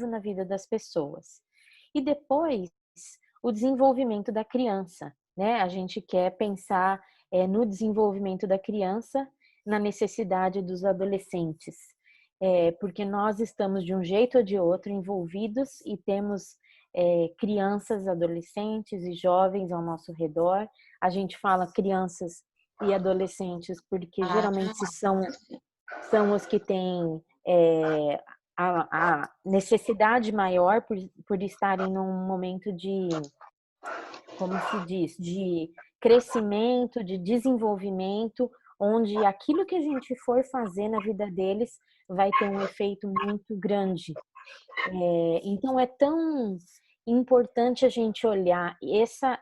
na vida das pessoas. E depois, o desenvolvimento da criança, né? A gente quer pensar no desenvolvimento da criança, na necessidade dos adolescentes, porque nós estamos de um jeito ou de outro envolvidos e temos crianças, adolescentes e jovens ao nosso redor. A gente fala crianças e adolescentes porque geralmente são os que têm a necessidade maior por estarem num momento de, como se diz, de crescimento, de desenvolvimento, onde aquilo que a gente for fazer na vida deles vai ter um efeito muito grande. Então é tão importante a gente olhar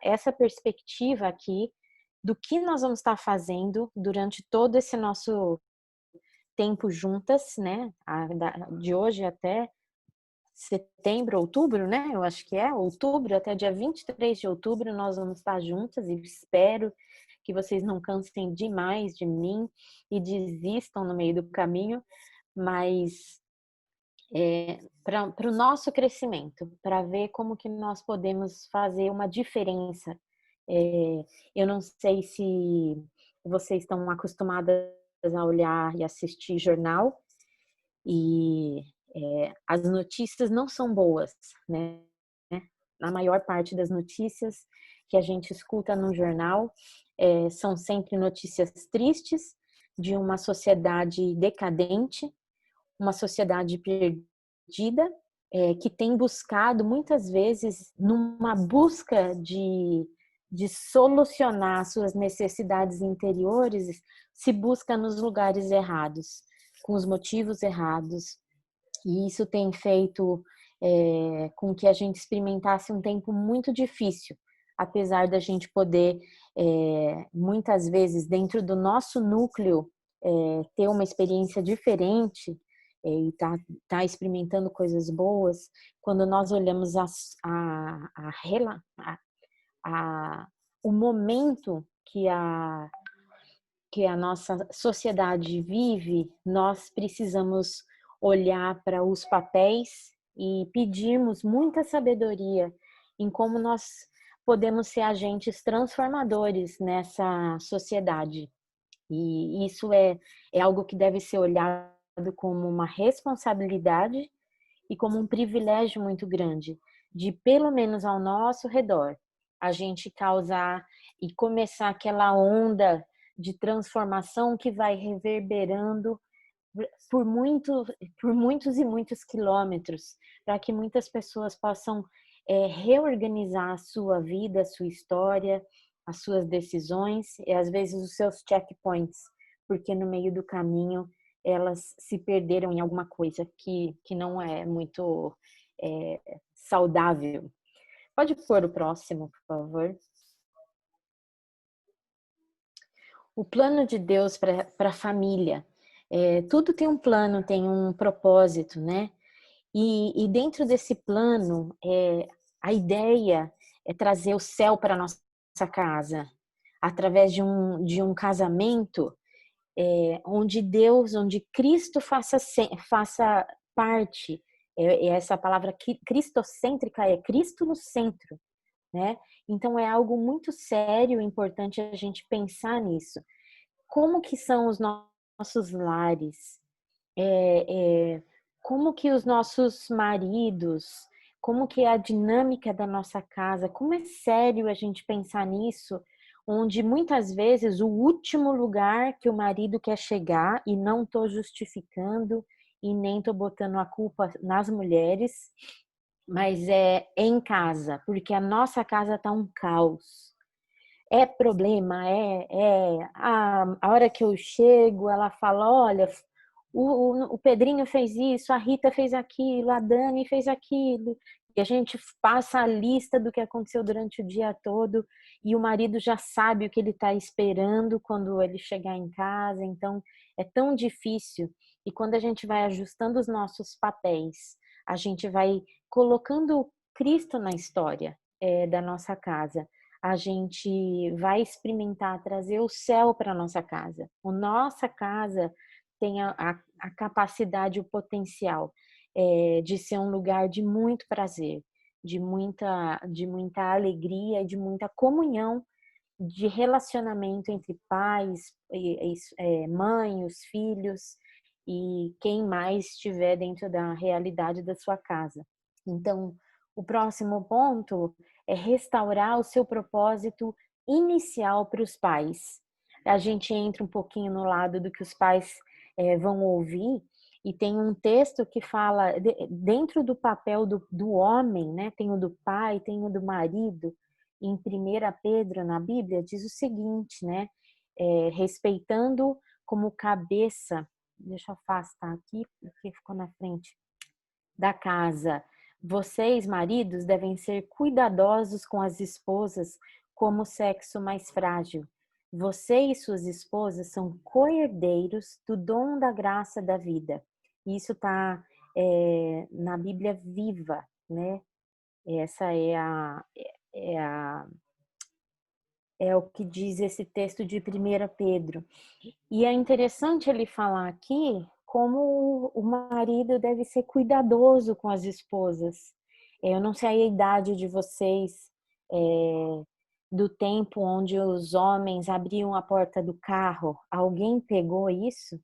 essa perspectiva aqui do que nós vamos estar fazendo durante todo esse nosso tempo juntas, né? De hoje até setembro, outubro, né? Eu acho que outubro, até dia 23 de outubro nós vamos estar juntas e espero que vocês não cansem demais de mim e desistam no meio do caminho, mas para o nosso crescimento, para ver como que nós podemos fazer uma diferença. Eu não sei se vocês estão acostumadas a olhar e assistir jornal, e as notícias não são boas, né? A maior parte das notícias que a gente escuta no jornal são sempre notícias tristes de uma sociedade decadente, uma sociedade perdida, que tem buscado muitas vezes numa busca de solucionar suas necessidades interiores, se busca nos lugares errados, com os motivos errados. E isso tem feito com que a gente experimentasse um tempo muito difícil, apesar da gente poder, muitas vezes, dentro do nosso núcleo, ter uma experiência diferente e tá experimentando coisas boas. Quando nós olhamos o momento que a nossa sociedade vive, nós precisamos olhar para os papéis e pedirmos muita sabedoria em como nós podemos ser agentes transformadores nessa sociedade. E isso é algo que deve ser olhado como uma responsabilidade e como um privilégio muito grande, de pelo menos ao nosso redor, a gente causar e começar aquela onda de transformação que vai reverberando por muitos e muitos quilômetros, para que muitas pessoas possam reorganizar a sua vida, a sua história, as suas decisões e às vezes os seus checkpoints, porque no meio do caminho elas se perderam em alguma coisa que não é muito saudável. Pode pôr o próximo, por favor. O plano de Deus para a família. Tudo tem um plano, tem um propósito, né? E dentro desse plano, a ideia é trazer o céu para a nossa casa, através de um casamento onde Cristo faça parte. Essa palavra cristocêntrica é Cristo no centro, né? Então é algo muito sério e importante a gente pensar nisso. Como que são os nossos lares? Como que os nossos maridos, como que é a dinâmica da nossa casa, como é sério a gente pensar nisso, onde muitas vezes o último lugar que o marido quer chegar, e não estou justificando e nem estou botando a culpa nas mulheres, mas é em casa, porque a nossa casa está um caos. É problema, a hora que eu chego, ela fala, olha, o Pedrinho fez isso, a Rita fez aquilo, a Dani fez aquilo, e a gente passa a lista do que aconteceu durante o dia todo, e o marido já sabe o que ele está esperando quando ele chegar em casa, então é tão difícil. E quando a gente vai ajustando os nossos papéis, a gente vai colocando Cristo na história da nossa casa, a gente vai experimentar trazer o céu para nossa casa. A nossa casa tem a capacidade, o potencial de ser um lugar de muito prazer, de muita alegria e de muita comunhão, de relacionamento entre pais, mãe, os filhos e quem mais estiver dentro da realidade da sua casa. Então, o próximo ponto é restaurar o seu propósito inicial para os pais. A gente entra um pouquinho no lado do que os pais vão ouvir, e tem um texto que fala, dentro do papel do homem, né? Tem o do pai, tem o do marido. Em 1 Pedro, na Bíblia, diz o seguinte, né? Respeitando como cabeça, deixa eu afastar aqui, porque ficou na frente da casa. Vocês, maridos, devem ser cuidadosos com as esposas como o sexo mais frágil. Você e suas esposas são co-herdeiros do dom da graça da vida. Isso está na Bíblia Viva, né? Essa é o que diz esse texto de 1 Pedro. E é interessante ele falar aqui como o marido deve ser cuidadoso com as esposas. Eu não sei a idade de vocês, do tempo onde os homens abriam a porta do carro. Alguém pegou isso?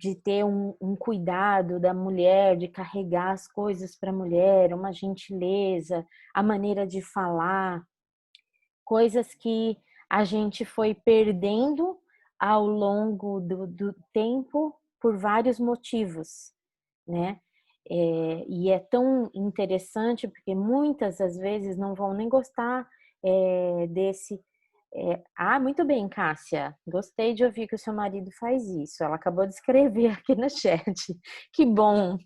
De ter um cuidado da mulher, de carregar as coisas para a mulher, uma gentileza, a maneira de falar, coisas que a gente foi perdendo ao longo do tempo por vários motivos, né? E é tão interessante porque muitas das vezes não vão nem gostar desse. Muito bem, Cássia. Gostei de ouvir que o seu marido faz isso. Ela acabou de escrever aqui no chat. Que bom,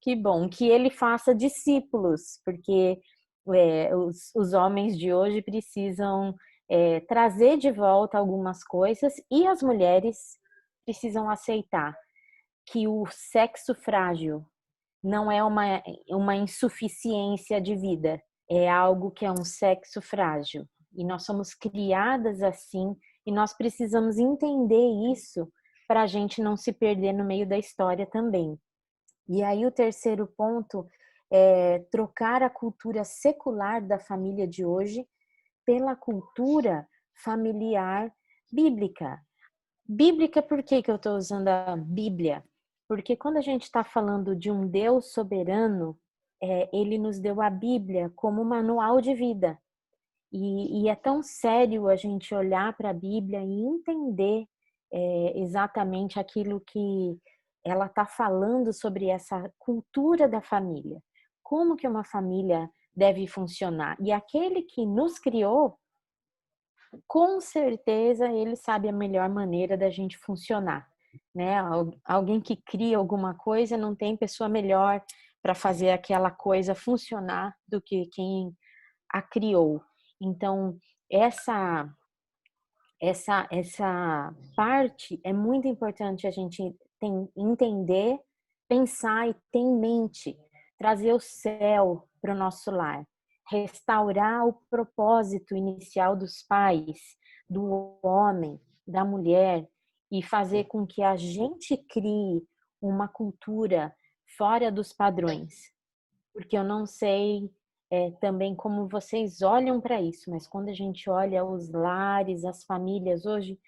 que bom. Que ele faça discípulos, porque os homens de hoje precisam trazer de volta algumas coisas e as mulheres precisam aceitar que o sexo frágil não é uma insuficiência de vida, é algo que é um sexo frágil. E nós somos criadas assim, e nós precisamos entender isso para a gente não se perder no meio da história também. E aí o terceiro ponto é trocar a cultura secular da família de hoje pela cultura familiar bíblica. Bíblica, por que eu estou usando a Bíblia? Porque quando a gente está falando de um Deus soberano, ele nos deu a Bíblia como manual de vida. E é tão sério a gente olhar para a Bíblia e entender exatamente aquilo que ela está falando sobre essa cultura da família. Como que uma família deve funcionar. E aquele que nos criou, com certeza ele sabe a melhor maneira da gente funcionar, né? Alguém que cria alguma coisa não tem pessoa melhor para fazer aquela coisa funcionar do que quem a criou. Então, essa parte é muito importante a gente entender, pensar e ter em mente, trazer o céu para o nosso lar, restaurar o propósito inicial dos pais, do homem, da mulher, e fazer com que a gente crie uma cultura fora dos padrões. Porque eu não sei também como vocês olham para isso, mas quando a gente olha os lares, as famílias hoje,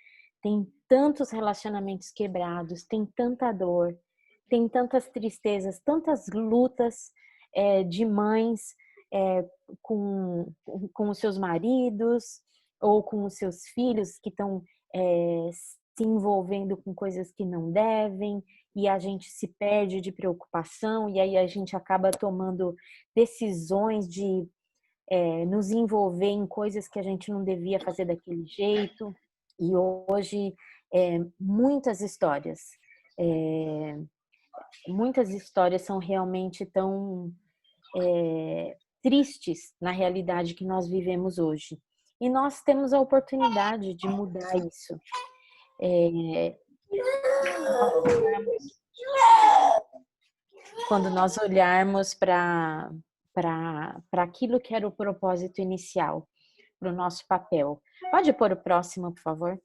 tem tantos relacionamentos quebrados, tem tanta dor, tem tantas tristezas, tantas lutas de mães com os seus maridos ou com os seus filhos que estão se envolvendo com coisas que não devem, e a gente se perde de preocupação, e aí a gente acaba tomando decisões de nos envolver em coisas que a gente não devia fazer daquele jeito. E hoje é, muitas histórias são realmente tão tristes na realidade que nós vivemos hoje. E nós temos a oportunidade de mudar isso. Quando nós olharmos para aquilo que era o propósito inicial, para o nosso papel. Pode pôr o próximo, por favor?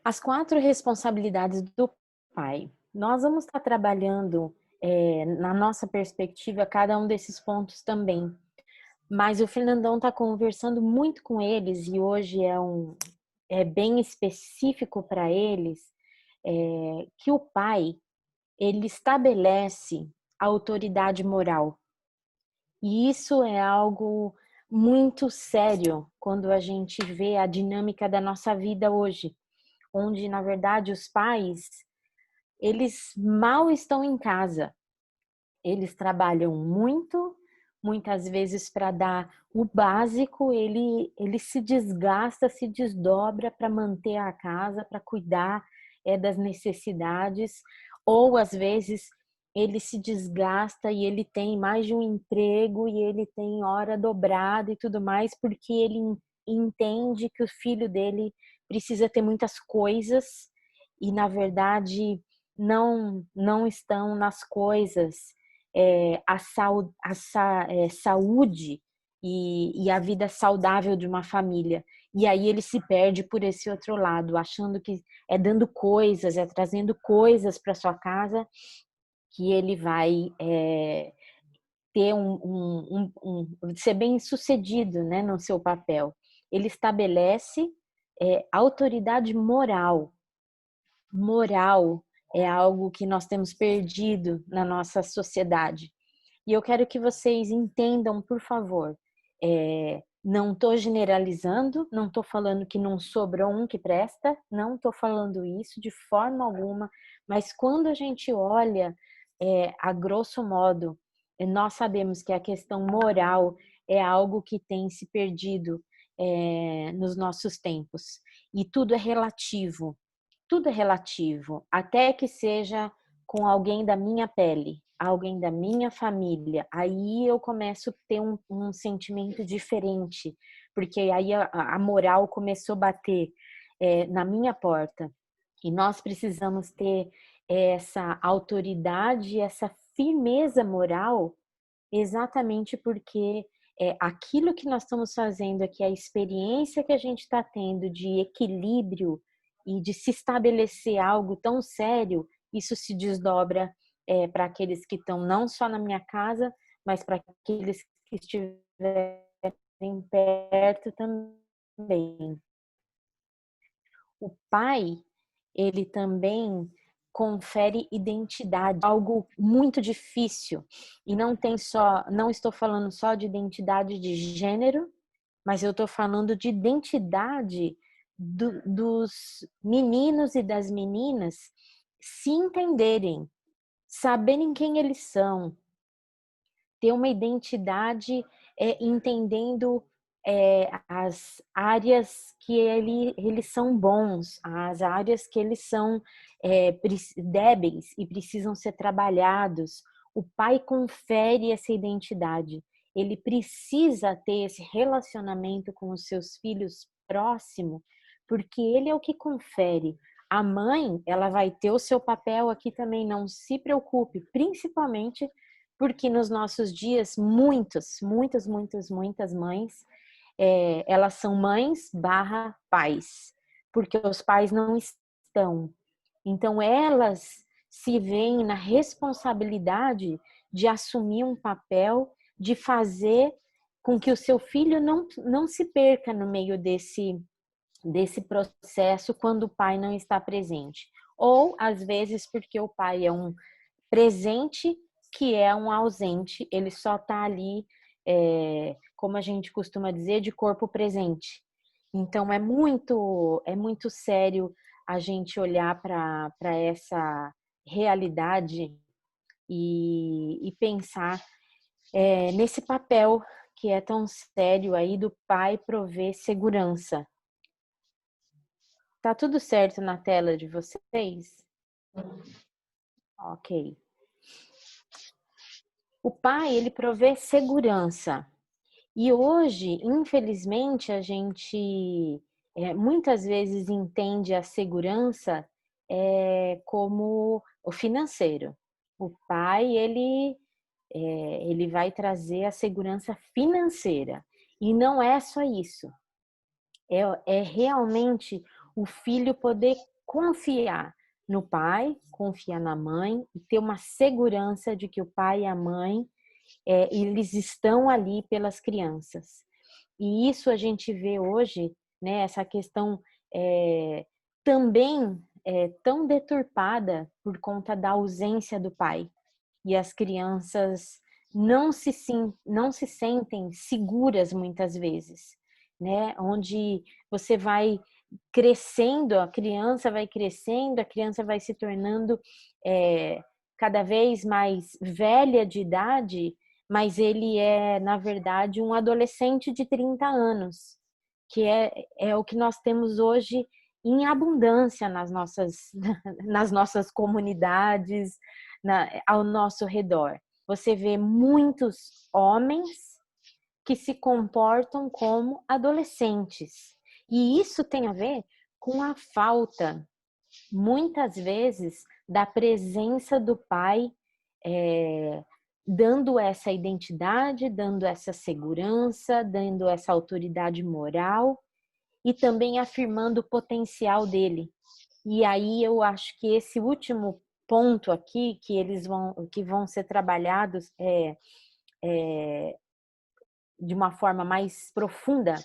As 4 responsabilidades do pai. Nós vamos estar trabalhando, na nossa perspectiva, cada um desses pontos também. Mas o Fernandão está conversando muito com eles e hoje é bem específico para eles, que o pai, ele estabelece a autoridade moral. E isso é algo muito sério quando a gente vê a dinâmica da nossa vida hoje, onde, na verdade, os pais, eles mal estão em casa. Eles trabalham muito, muitas vezes para dar o básico, ele se desgasta, se desdobra para manter a casa, para cuidar das necessidades, ou às vezes ele se desgasta e ele tem mais de um emprego e ele tem hora dobrada e tudo mais, porque ele entende que o filho dele precisa ter muitas coisas e, na verdade, não estão nas coisas saúde e a vida saudável de uma família. E aí ele se perde por esse outro lado, achando que é dando coisas, é trazendo coisas para sua casa que ele vai ter ser bem sucedido, né, no seu papel. Ele estabelece autoridade moral. Moral é algo que nós temos perdido na nossa sociedade. E eu quero que vocês entendam, por favor, não estou generalizando, não estou falando que não sobrou um que presta, não estou falando isso de forma alguma, mas quando a gente olha a grosso modo, nós sabemos que a questão moral é algo que tem se perdido nos nossos tempos. E tudo é relativo, até que seja com alguém da minha pele, alguém da minha família. Aí eu começo a ter um sentimento diferente, porque aí a moral começou a bater na minha porta. E nós precisamos ter essa autoridade, essa firmeza moral, exatamente porque aquilo que nós estamos fazendo aqui, a experiência que a gente está tendo de equilíbrio e de se estabelecer algo tão sério, isso se desdobra para aqueles que estão não só na minha casa, mas para aqueles que estiverem perto também. O pai, ele também confere identidade, algo muito difícil. E não estou falando só de identidade de gênero, mas eu estou falando de identidade dos meninos e das meninas se entenderem, saberem quem eles são, ter uma identidade entendendo as áreas que eles são bons, as áreas que eles são débeis e precisam ser trabalhados. O pai confere essa identidade. Ele precisa ter esse relacionamento com os seus filhos próximo, porque ele é o que confere. A mãe, ela vai ter o seu papel aqui também, não se preocupe, principalmente porque nos nossos dias muitas mães elas são mães barra pais, porque os pais não estão. Então elas se veem na responsabilidade de assumir um papel, de fazer com que o seu filho não se perca no meio desse processo quando o pai não está presente. Ou, às vezes, porque o pai é um presente que é um ausente, ele só está ali, como a gente costuma dizer, de corpo presente. Então é muito sério a gente olhar para essa realidade e pensar nesse papel que é tão sério aí do pai prover segurança. Tá tudo certo na tela de vocês? Ok. O pai, ele provê segurança. E hoje, infelizmente, a gente muitas vezes entende a segurança como o financeiro. O pai, ele vai trazer a segurança financeira. E não é só isso. É realmente o filho poder confiar no pai, confiar na mãe e ter uma segurança de que o pai e a mãe, eles estão ali pelas crianças. E isso a gente vê hoje, né, essa questão também tão deturpada por conta da ausência do pai. E as crianças não se sentem seguras muitas vezes, né? Onde você vai crescendo, a criança vai crescendo, a criança vai se tornando cada vez mais velha de idade, mas ele é, na verdade, um adolescente de 30 anos, que é o que nós temos hoje em abundância nas nossas comunidades, ao nosso redor. Você vê muitos homens que se comportam como adolescentes. E isso tem a ver com a falta, muitas vezes, da presença do pai, dando essa identidade, dando essa segurança, dando essa autoridade moral e também afirmando o potencial dele. E aí eu acho que esse último ponto aqui que vão ser trabalhados de uma forma mais profunda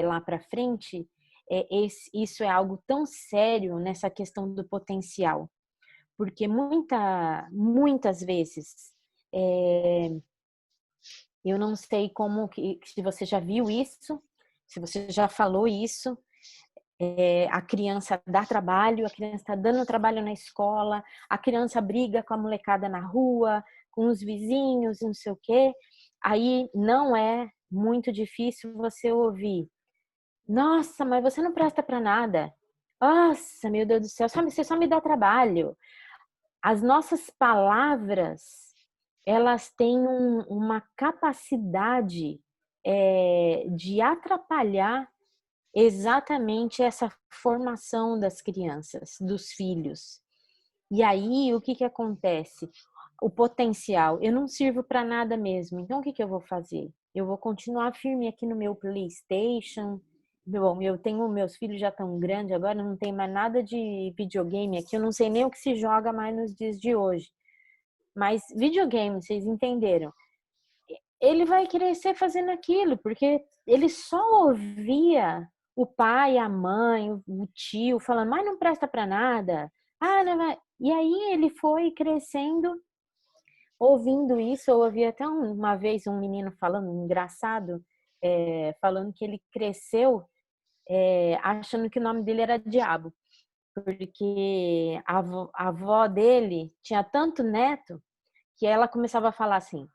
lá para frente, isso é algo tão sério nessa questão do potencial, porque muitas vezes eu não sei se você já viu isso, se você já falou isso. A criança dá trabalho, a criança está dando trabalho na escola, a criança briga com a molecada na rua, com os vizinhos, não sei o quê. Aí não é muito difícil você ouvir: nossa, mas você não presta para nada. Nossa, meu Deus do céu, você só me dá trabalho. As nossas palavras, elas têm uma capacidade de atrapalhar exatamente essa formação das crianças, dos filhos. E aí, o que acontece? O potencial, eu não sirvo para nada mesmo, então o que eu vou fazer? Eu vou continuar firme aqui no meu PlayStation. Bom, meus filhos já estão grandes agora, não tem mais nada de videogame aqui, eu não sei nem o que se joga mais nos dias de hoje. Mas videogame, vocês entenderam? Ele vai crescer fazendo aquilo, porque ele só ouvia o pai, a mãe, o tio falando, mas não presta para nada. Ah, não vai. E aí ele foi crescendo ouvindo isso. Eu ouvi até uma vez um menino falando, engraçado, falando que ele cresceu achando que o nome dele era Diabo, porque a avó dele tinha tanto neto que ela começava a falar assim: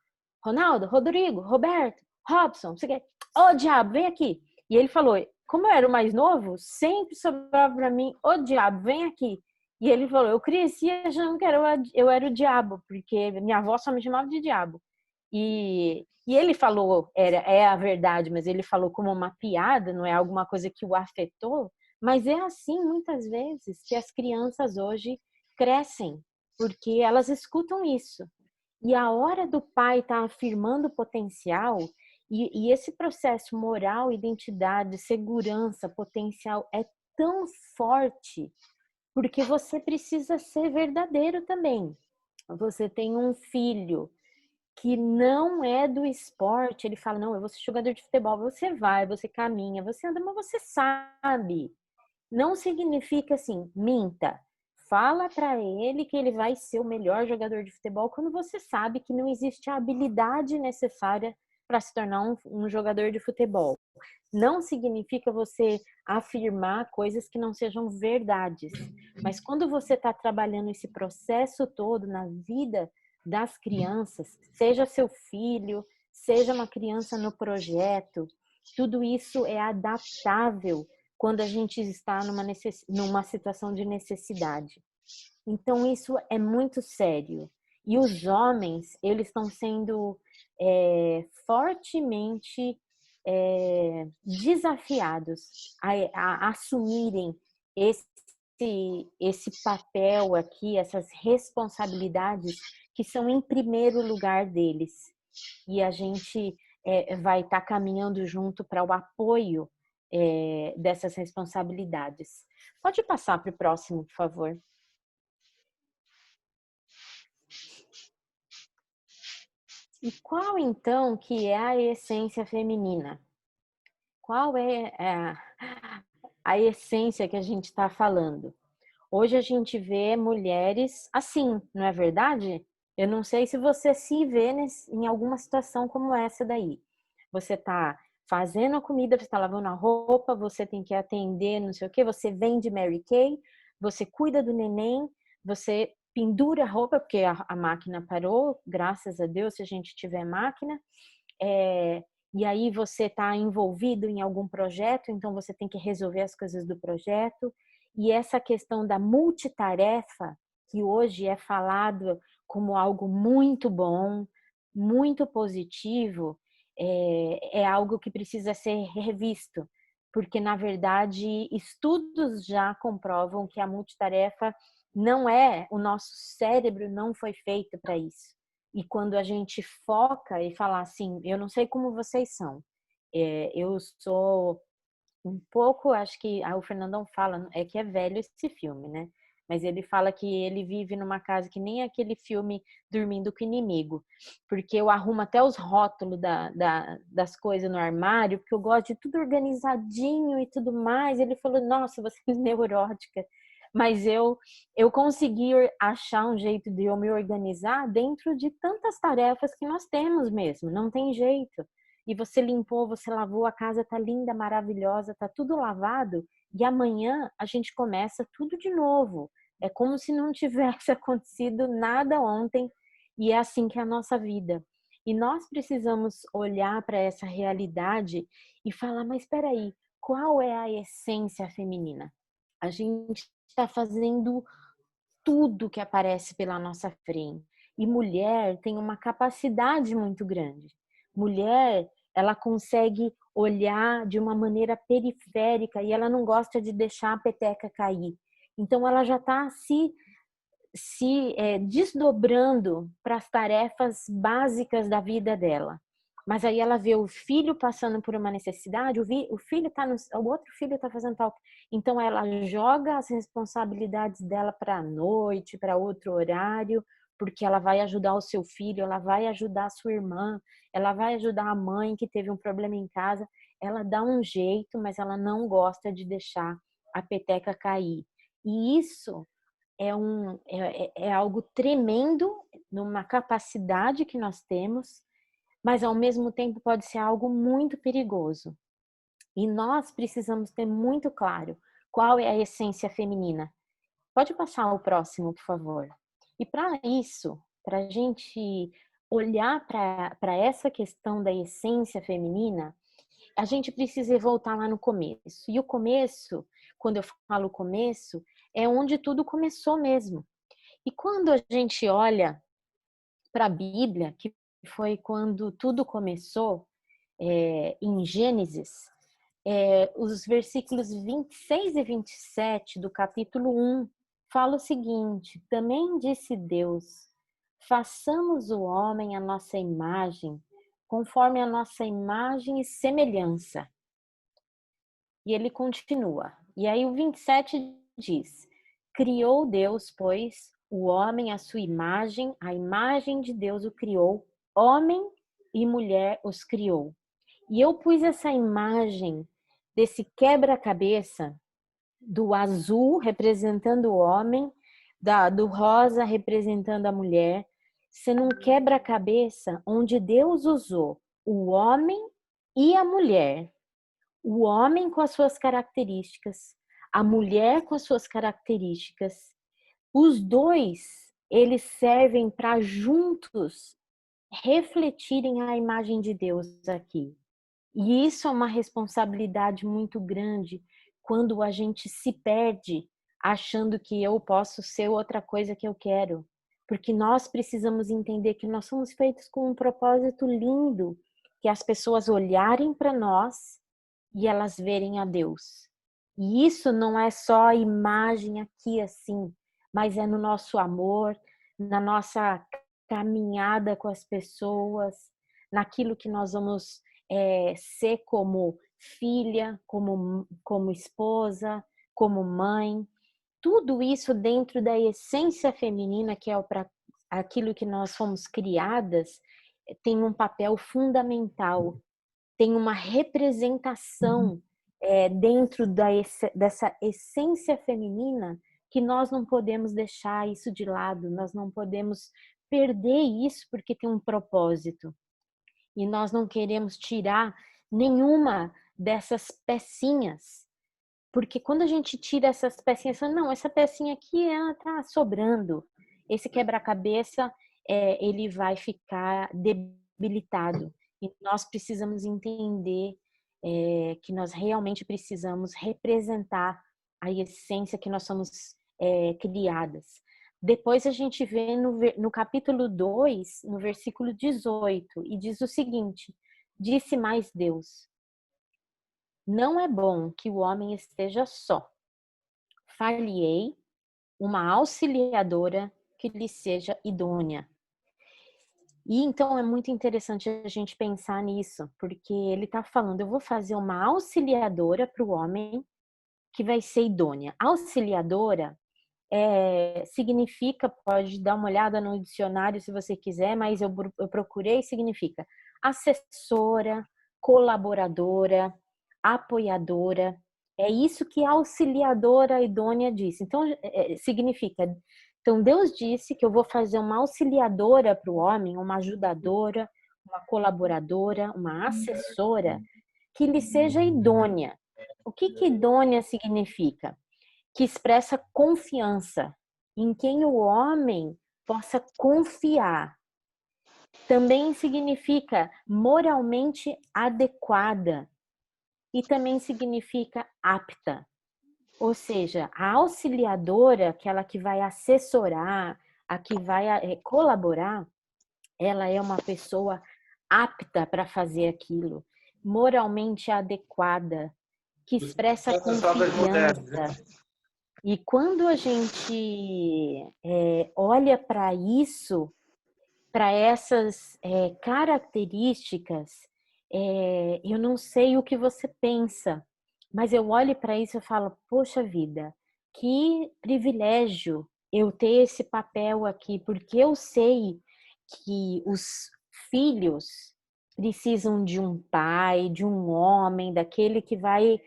Ronaldo, Rodrigo, Roberto, Robson, você quer? Ô, diabo, vem aqui. E ele falou, como eu era o mais novo, sempre sobrava para mim: ô, diabo, vem aqui. E ele falou, eu cresci achando que eu era o diabo, porque minha avó só me chamava de diabo. E ele falou, é a verdade, mas ele falou como uma piada, não é alguma coisa que o afetou, mas é assim muitas vezes que as crianças hoje crescem, porque elas escutam isso. E a hora do pai estar afirmando o potencial, e esse processo moral, identidade, segurança, potencial é tão forte, porque você precisa ser verdadeiro também. Você tem um filho que não é do esporte, ele fala, não, eu vou ser jogador de futebol. Você vai, você caminha, você anda, mas você sabe. Não significa assim, minta. Fala para ele que ele vai ser o melhor jogador de futebol quando você sabe que não existe a habilidade necessária para se tornar um jogador de futebol. Não significa você afirmar coisas que não sejam verdades. Mas quando você está trabalhando esse processo todo na vida das crianças, seja seu filho, seja uma criança no projeto, tudo isso é adaptável quando a gente está numa situação de necessidade. Então, isso é muito sério. E os homens, eles estão sendo fortemente desafiados a assumirem esse papel aqui, essas responsabilidades que são em primeiro lugar deles. E a gente vai estar caminhando junto para o apoio dessas responsabilidades. Pode passar para o próximo, por favor. E qual então que é a essência feminina? Qual é a essência que a gente está falando? Hoje a gente vê mulheres assim, não é verdade? Eu não sei se você se vê em alguma situação como essa daí. Você está fazendo a comida, você está lavando a roupa, você tem que atender, não sei o quê, você vende Mary Kay, você cuida do neném, você pendura a roupa, porque a máquina parou, graças a Deus, se a gente tiver máquina. E aí você está envolvido em algum projeto, então você tem que resolver as coisas do projeto. E essa questão da multitarefa, que hoje é falado como algo muito bom, muito positivo, é algo que precisa ser revisto, porque na verdade estudos já comprovam que a multitarefa não é, o nosso cérebro não foi feito para isso. E quando a gente foca e fala assim, eu não sei como vocês são, eu sou um pouco, acho que o Fernandão fala, é que é velho esse filme, né? Mas ele fala que ele vive numa casa que nem aquele filme Dormindo com o Inimigo, porque eu arrumo até os rótulos das coisas no armário, porque eu gosto de tudo organizadinho e tudo mais. Ele falou, nossa, você é neurótica. Mas eu consegui achar um jeito de eu me organizar dentro de tantas tarefas que nós temos mesmo, não tem jeito. E você limpou, você lavou, a casa tá linda, maravilhosa, tá tudo lavado, e amanhã a gente começa tudo de novo. É como se não tivesse acontecido nada ontem, e é assim que é a nossa vida. E nós precisamos olhar para essa realidade e falar, mas espera aí, qual é a essência feminina? A gente está fazendo tudo que aparece pela nossa frente. E mulher tem uma capacidade muito grande. Mulher, ela consegue olhar de uma maneira periférica e ela não gosta de deixar a peteca cair. Então ela já está se desdobrando para as tarefas básicas da vida dela. Mas aí ela vê o filho passando por uma necessidade, o filho tá o outro filho está fazendo tal. Então ela joga as responsabilidades dela para a noite, para outro horário, porque ela vai ajudar o seu filho, ela vai ajudar a sua irmã, ela vai ajudar a mãe que teve um problema em casa. Ela dá um jeito, mas ela não gosta de deixar a peteca cair. E isso é algo tremendo numa capacidade que nós temos, mas ao mesmo tempo pode ser algo muito perigoso. E nós precisamos ter muito claro qual é a essência feminina. Pode passar o próximo, por favor. E para isso, para a gente olhar para essa questão da essência feminina, a gente precisa voltar lá no começo. E o começo, quando eu falo começo, é onde tudo começou mesmo. E quando a gente olha para a Bíblia, que foi quando tudo começou, em Gênesis, os versículos 26 e 27 do capítulo 1 fala o seguinte: também disse Deus, façamos o homem à nossa imagem, conforme a nossa imagem e semelhança. E ele continua. E aí o 27 diz: criou Deus, pois, o homem à sua imagem, a imagem de Deus o criou, homem e mulher os criou. E eu pus essa imagem desse quebra-cabeça do azul representando o homem, do rosa representando a mulher, sendo um quebra-cabeça onde Deus usou o homem e a mulher, o homem com as suas características, a mulher com as suas características. Os dois, eles servem para juntos refletirem a imagem de Deus aqui. E isso é uma responsabilidade muito grande quando a gente se perde achando que eu posso ser outra coisa que eu quero. Porque nós precisamos entender que nós somos feitos com um propósito lindo, que as pessoas olharem para nós e elas verem a Deus. E isso não é só a imagem aqui assim, mas é no nosso amor, na nossa caminhada com as pessoas, naquilo que nós vamos ser como filha, como esposa, como mãe, tudo isso dentro da essência feminina, que é para aquilo que nós fomos criadas, tem um papel fundamental, tem uma representação dentro dessa essência feminina que nós não podemos deixar isso de lado, nós não podemos perder isso porque tem um propósito. E nós não queremos tirar nenhuma dessas pecinhas, porque quando a gente tira essas pecinhas, não, essa pecinha aqui ela tá sobrando. Esse quebra-cabeça ele vai ficar debilitado. E nós precisamos entender que nós realmente precisamos representar a essência que nós somos criadas. Depois a gente vê no capítulo 2, no versículo 18, e diz o seguinte: disse mais Deus: não é bom que o homem esteja só. Far-lhe-ei uma auxiliadora que lhe seja idônea. E então é muito interessante a gente pensar nisso, porque ele está falando, eu vou fazer uma auxiliadora para o homem que vai ser idônea. Auxiliadora significa, pode dar uma olhada no dicionário se você quiser, mas eu procurei, significa assessora, colaboradora, apoiadora. É isso que a auxiliadora idônea disse. Então, significa. Então, Deus disse que eu vou fazer uma auxiliadora para o homem, uma ajudadora, uma colaboradora, uma assessora, que lhe seja idônea. O que idônea significa? Que expressa confiança, em quem o homem possa confiar. Também significa moralmente adequada e também significa apta. Ou seja, a auxiliadora, aquela que vai assessorar, a que vai colaborar, ela é uma pessoa apta para fazer aquilo, moralmente adequada, que expressa confiança. E quando a gente olha para isso, para essas características, eu não sei o que você pensa, mas eu olho para isso e falo, poxa vida, que privilégio eu ter esse papel aqui, porque eu sei que os filhos precisam de um pai, de um homem, daquele que vai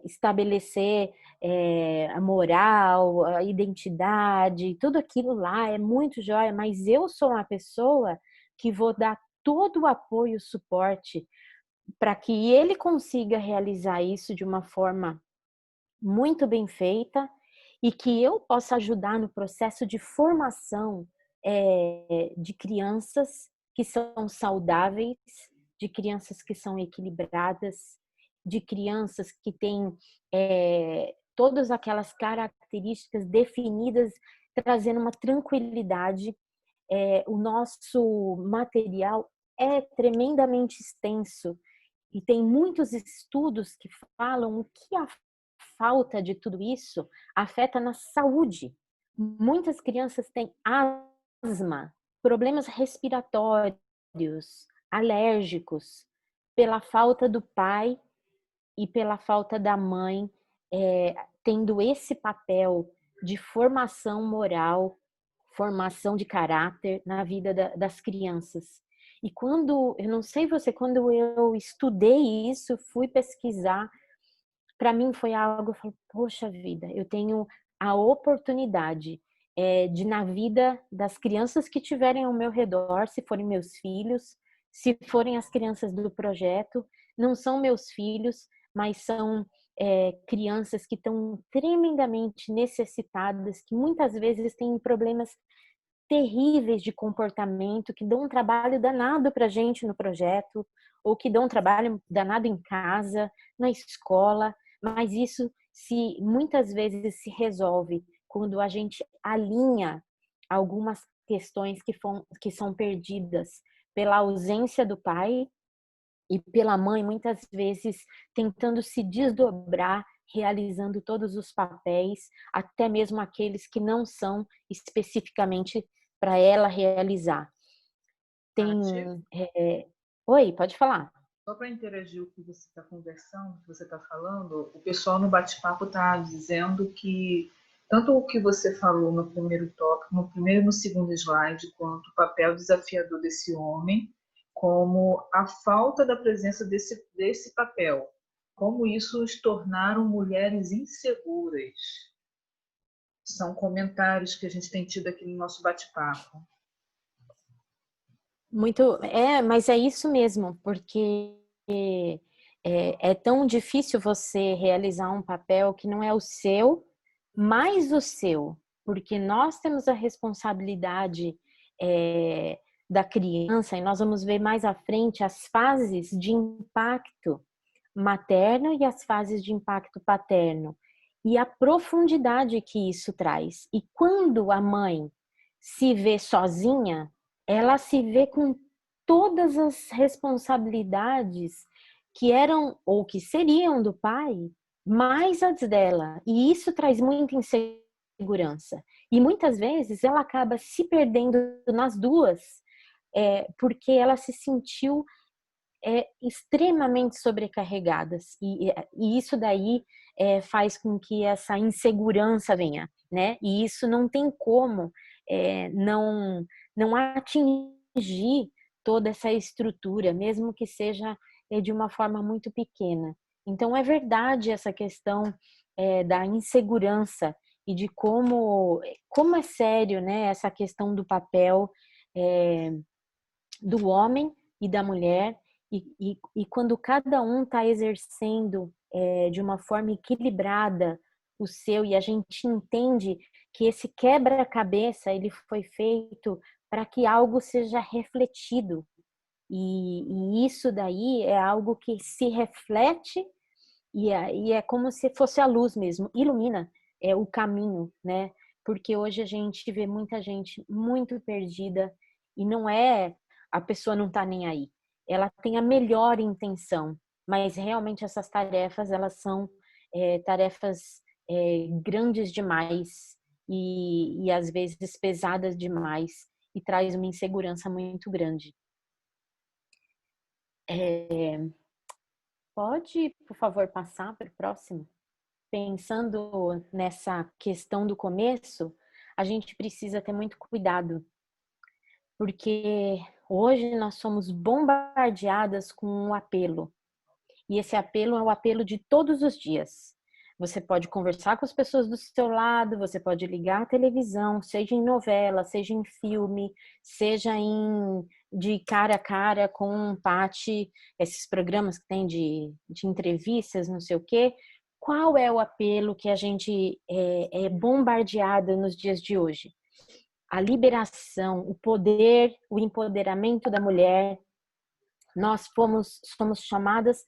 estabelecer a moral, a identidade, tudo aquilo lá é muito jóia, mas eu sou uma pessoa que vou dar todo o apoio e suporte para que ele consiga realizar isso de uma forma muito bem feita e que eu possa ajudar no processo de formação de crianças que são saudáveis, de crianças que são equilibradas, de crianças que têm todas aquelas características definidas, trazendo uma tranquilidade. O nosso material é tremendamente extenso e tem muitos estudos que falam o que a falta de tudo isso afeta na saúde. Muitas crianças têm asma, problemas respiratórios, alérgicos, pela falta do pai e pela falta da mãe tendo esse papel de formação moral, formação de caráter na vida das crianças. E quando, eu não sei você, quando eu estudei isso, fui pesquisar, para mim foi algo, eu falei, poxa vida, eu tenho a oportunidade de na vida das crianças que tiverem ao meu redor, se forem meus filhos, se forem as crianças do projeto, não são meus filhos, mas são crianças que estão tremendamente necessitadas, que muitas vezes têm problemas terríveis de comportamento, que dão um trabalho danado para a gente no projeto, ou que dão um trabalho danado em casa, na escola, mas isso muitas vezes se resolve quando a gente alinha algumas questões que são perdidas pela ausência do pai e pela mãe, muitas vezes tentando se desdobrar, realizando todos os papéis, até mesmo aqueles que não são especificamente para ela realizar. Tem. Oi, pode falar. Só para interagir o que você está conversando, o que você está falando, o pessoal no bate-papo está dizendo que tanto o que você falou no primeiro tópico, no primeiro e no segundo slide, quanto o papel desafiador desse homem, como a falta da presença desse papel, como isso os tornaram mulheres inseguras. São comentários que a gente tem tido aqui no nosso bate-papo. Mas é isso mesmo, porque é tão difícil você realizar um papel que não é o seu, mais o seu, porque nós temos a responsabilidade da criança, e nós vamos ver mais à frente as fases de impacto materno e as fases de impacto paterno, e a profundidade que isso traz. E quando a mãe se vê sozinha, ela se vê com todas as responsabilidades que eram ou que seriam do pai, mais as dela. E isso traz muita insegurança. E muitas vezes ela acaba se perdendo nas duas, porque ela se sentiu extremamente sobrecarregadas. E isso daí faz com que essa insegurança venha, né? E isso não tem como não atingir toda essa estrutura, mesmo que seja de uma forma muito pequena. Então é verdade essa questão da insegurança e de como é sério, né, essa questão do papel do homem e da mulher, e quando cada um está exercendo de uma forma equilibrada o seu, e a gente entende que esse quebra-cabeça ele foi feito para que algo seja refletido, e isso daí é algo que se reflete, e é como se fosse a luz mesmo, ilumina o caminho, né? Porque hoje a gente vê muita gente muito perdida, e não é a pessoa não tá nem aí. Ela tem a melhor intenção, mas realmente essas tarefas, elas são tarefas grandes demais, e às vezes pesadas demais, e traz uma insegurança muito grande. Pode, por favor, passar para o próximo? Pensando nessa questão do começo, a gente precisa ter muito cuidado, porque hoje nós somos bombardeadas com um apelo. E esse apelo é o apelo de todos os dias. Você pode conversar com as pessoas do seu lado, você pode ligar a televisão, seja em novela, seja em filme, seja de cara a cara com um empate, esses programas que tem de entrevistas, não sei o quê. Qual é o apelo que a gente é bombardeada nos dias de hoje? A liberação, o poder, o empoderamento da mulher. Nós somos chamadas,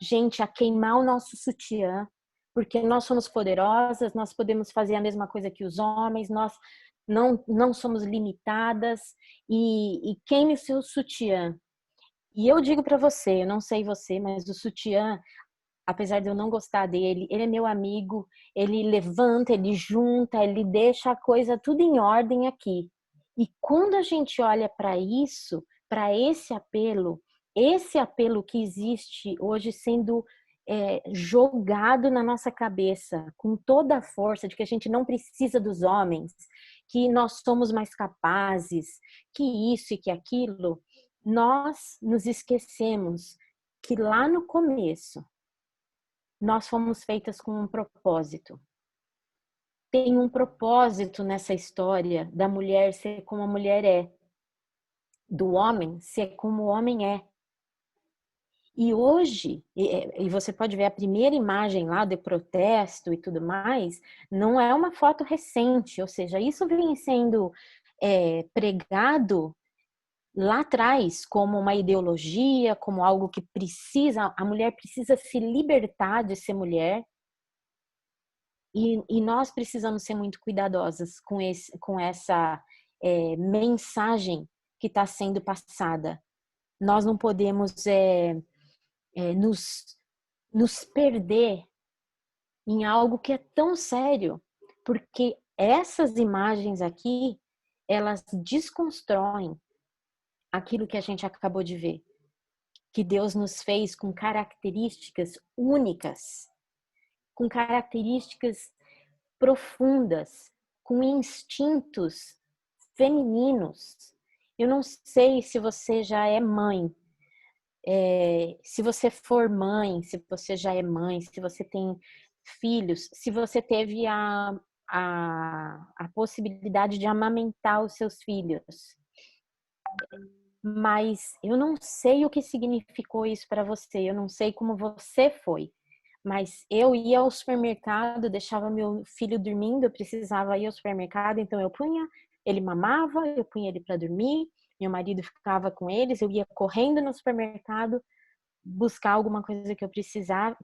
gente, a queimar o nosso sutiã, porque nós somos poderosas, nós podemos fazer a mesma coisa que os homens, nós não somos limitadas, e queime o seu sutiã. E eu digo para você, eu não sei você, mas o sutiã, apesar de eu não gostar dele, ele é meu amigo, ele levanta, ele junta, ele deixa a coisa tudo em ordem aqui. E quando a gente olha para isso, para esse apelo que existe hoje sendo jogado na nossa cabeça com toda a força de que a gente não precisa dos homens, que nós somos mais capazes, que isso e que aquilo, nós nos esquecemos que lá no começo nós fomos feitas com um propósito. Tem um propósito nessa história da mulher ser como a mulher é, do homem ser como o homem é. E hoje, e você pode ver a primeira imagem lá de protesto e tudo mais, não é uma foto recente, ou seja, isso vem sendo pregado lá atrás como uma ideologia, como algo que a mulher precisa se libertar de ser mulher. E nós precisamos ser muito cuidadosas com essa mensagem que está sendo passada. Nós não podemos nos perder em algo que é tão sério, porque essas imagens aqui, elas desconstroem aquilo que a gente acabou de ver. que Deus nos fez com características únicas, com características profundas, com instintos femininos. Eu não sei se você já é mãe, se você for mãe, se você já é mãe, se você tem filhos, se você teve a possibilidade de amamentar os seus filhos. Mas eu não sei o que significou isso para você, eu não sei como você foi. Mas eu ia ao supermercado, deixava meu filho dormindo, eu precisava ir ao supermercado, então eu punha, ele mamava, eu punha ele para dormir, meu marido ficava com eles, eu ia correndo no supermercado buscar alguma coisa que eu precisava.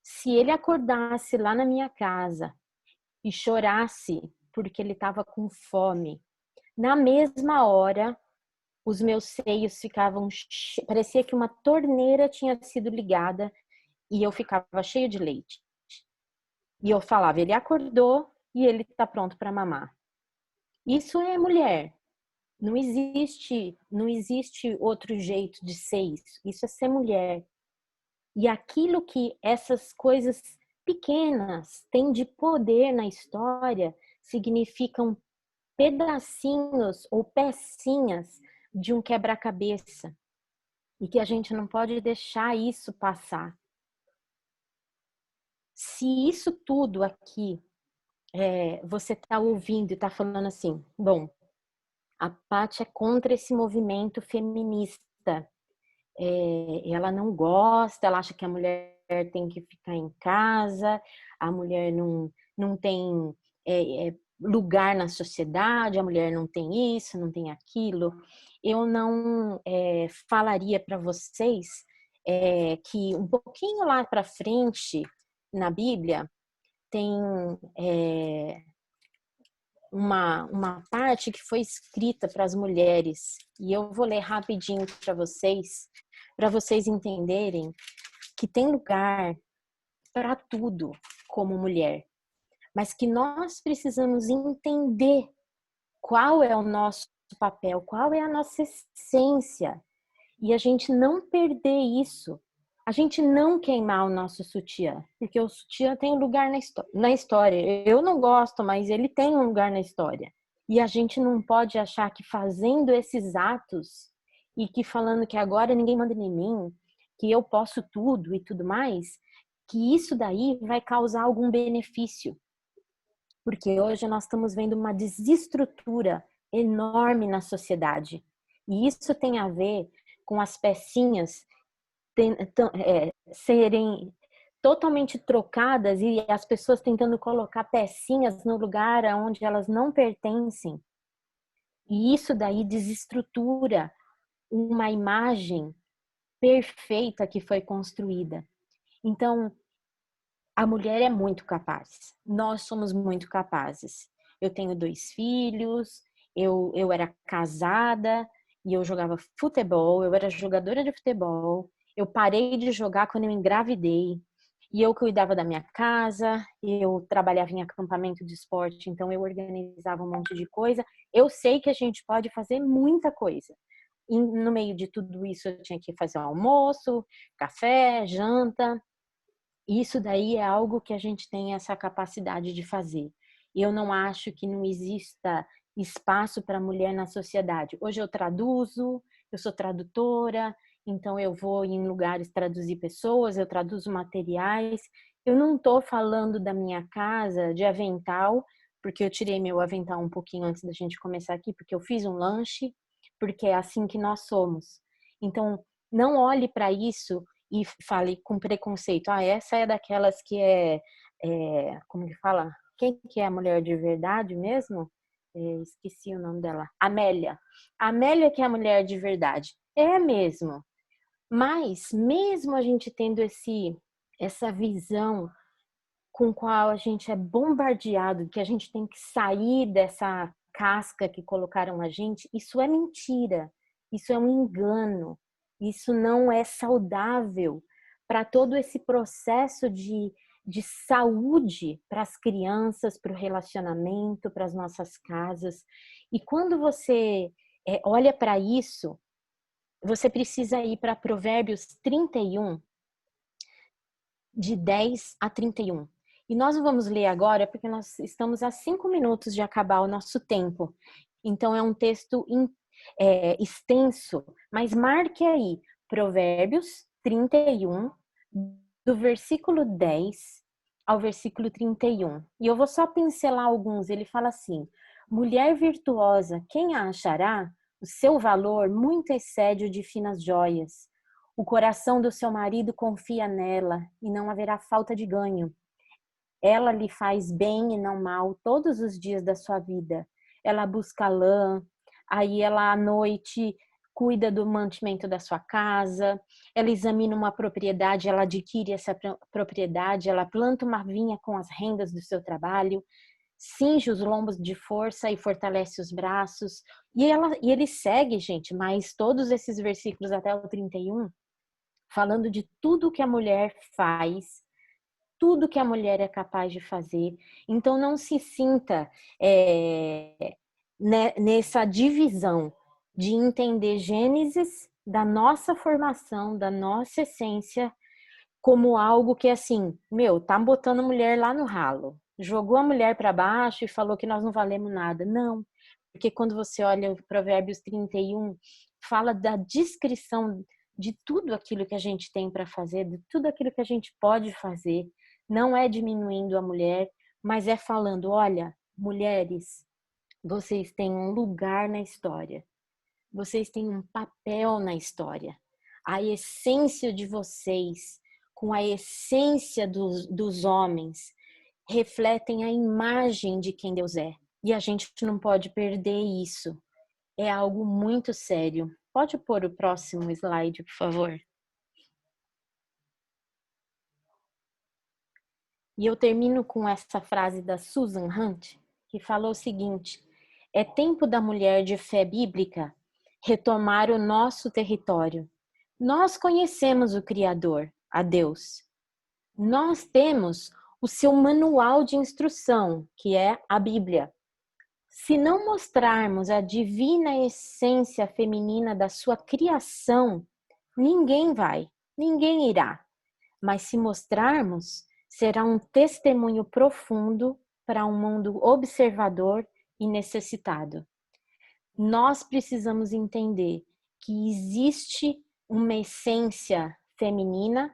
Se ele acordasse lá na minha casa e chorasse porque ele estava com fome, na mesma hora os meus seios ficavam, parecia que uma torneira tinha sido ligada e eu ficava cheio de leite. E eu falava, ele acordou e ele está pronto para mamar. Isso é mulher. Não existe outro jeito de ser isso. Isso é ser mulher. E aquilo que essas coisas pequenas têm de poder na história significam pedacinhos ou pecinhas de um quebra-cabeça. E que a gente não pode deixar isso passar. Se isso tudo aqui você está ouvindo e está falando assim, bom, a Paty é contra esse movimento feminista. Ela não gosta, ela acha que a mulher tem que ficar em casa, a mulher não tem lugar na sociedade, a mulher não tem isso, não tem aquilo. Eu não falaria para vocês que um pouquinho lá para frente na Bíblia tem uma parte que foi escrita para as mulheres e eu vou ler rapidinho para vocês entenderem que tem lugar para tudo como mulher, mas que nós precisamos entender qual é o nosso papel, qual é a nossa essência e a gente não perder isso. A gente não queimar o nosso sutiã, porque o sutiã tem um lugar na história. Eu não gosto, mas ele tem um lugar na história. E a gente não pode achar que fazendo esses atos e que falando que agora ninguém manda em mim, que eu posso tudo e tudo mais, que isso daí vai causar algum benefício. Porque hoje nós estamos vendo uma desestrutura enorme na sociedade. E isso tem a ver com as pecinhas serem totalmente trocadas e as pessoas tentando colocar pecinhas no lugar onde elas não pertencem. E isso daí desestrutura uma imagem perfeita que foi construída. Então, a mulher é muito capaz. Nós somos muito capazes. Eu tenho 2 filhos, eu era casada e eu jogava futebol, eu era jogadora de futebol. Eu parei de jogar quando eu engravidei. E eu cuidava da minha casa, eu trabalhava em acampamento de esporte, então eu organizava um monte de coisa. Eu sei que a gente pode fazer muita coisa. E no meio de tudo isso, eu tinha que fazer almoço, café, janta. Isso daí é algo que a gente tem essa capacidade de fazer. Eu não acho que não exista espaço para mulher na sociedade. Hoje eu traduzo, eu sou tradutora, então eu vou em lugares traduzir pessoas, eu traduzo materiais. Eu não estou falando da minha casa de avental, porque eu tirei meu avental um pouquinho antes da gente começar aqui, porque eu fiz um lanche, porque é assim que nós somos. Então, não olhe para isso e fale com preconceito. Ah, essa é daquelas que como que fala? Quem que é a mulher de verdade mesmo? Esqueci o nome dela. Amélia. Amélia que é a mulher de verdade. É mesmo. Mas mesmo a gente tendo essa visão com qual a gente é bombardeado, que a gente tem que sair dessa casca que colocaram a gente, isso é mentira. Isso é um engano. Isso não é saudável para todo esse processo de saúde para as crianças, para o relacionamento, para as nossas casas. E quando você olha para isso, você precisa ir para Provérbios 31, de 10 a 31. E nós não vamos ler agora, porque nós estamos a 5 minutos de acabar o nosso tempo. Então, é um texto extenso, mas marque aí, Provérbios 31, do versículo 10 ao versículo 31. E eu vou só pincelar alguns. Ele fala assim: mulher virtuosa, quem a achará? O seu valor muito excede o de finas joias. O coração do seu marido confia nela e não haverá falta de ganho. Ela lhe faz bem e não mal todos os dias da sua vida. Ela busca lã, aí ela à noite cuida do mantimento da sua casa, ela examina uma propriedade, ela adquire essa propriedade, ela planta uma vinha com as rendas do seu trabalho, cinge os lombos de força e fortalece os braços. E ele segue, gente, mas todos esses versículos até o 31, falando de tudo que a mulher faz, tudo que a mulher é capaz de fazer. Então, não se sinta nessa divisão de entender Gênesis da nossa formação, da nossa essência, como algo que, assim, tá botando a mulher lá no ralo. Jogou a mulher para baixo e falou que nós não valemos nada. Não, porque quando você olha o Provérbios 31, fala da descrição de tudo aquilo que a gente tem para fazer, de tudo aquilo que a gente pode fazer. Não é diminuindo a mulher, mas é falando, olha, mulheres, vocês têm um lugar na história. Vocês têm um papel na história. A essência de vocês, com a essência dos homens, refletem a imagem de quem Deus é. E a gente não pode perder isso. É algo muito sério. Pode pôr o próximo slide, por favor? E eu termino com essa frase da Susan Hunt, que falou o seguinte: é tempo da mulher de fé bíblica retomar o nosso território. Nós conhecemos o Criador, a Deus. Nós temos o seu manual de instrução, que é a Bíblia. Se não mostrarmos a divina essência feminina da sua criação, ninguém irá. Mas se mostrarmos, será um testemunho profundo para um mundo observador e necessitado. Nós precisamos entender que existe uma essência feminina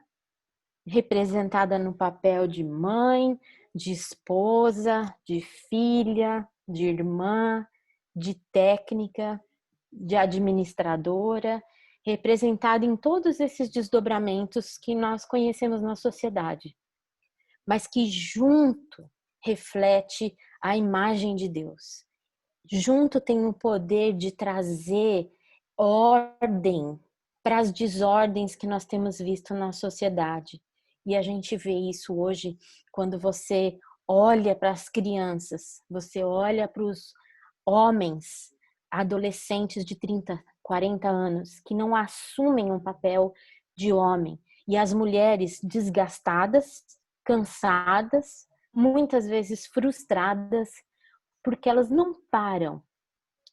representada no papel de mãe, de esposa, de filha, de irmã, de técnica, de administradora, representada em todos esses desdobramentos que nós conhecemos na sociedade, mas que junto reflete a imagem de Deus. Junto tem o poder de trazer ordem para as desordens que nós temos visto na sociedade. E a gente vê isso hoje quando você olha para as crianças, você olha para os homens, adolescentes de 30, 40 anos, que não assumem um papel de homem. E as mulheres desgastadas, cansadas, muitas vezes frustradas, porque elas não param.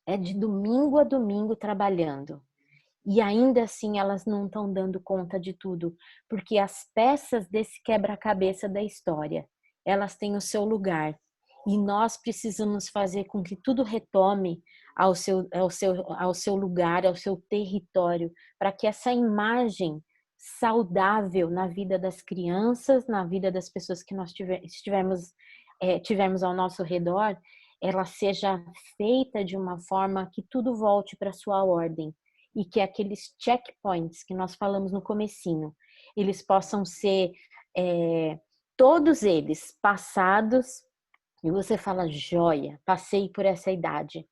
É de domingo a domingo trabalhando. E ainda assim elas não estão dando conta de tudo, porque as peças desse quebra-cabeça da história, elas têm o seu lugar. E nós precisamos fazer com que tudo retome ao seu lugar, ao seu território, para que essa imagem saudável na vida das crianças, na vida das pessoas que nós tivermos ao nosso redor, ela seja feita de uma forma que tudo volte para sua ordem e que aqueles checkpoints que nós falamos no comecinho, eles possam ser todos eles passados e você fala, joia, passei por essa idade,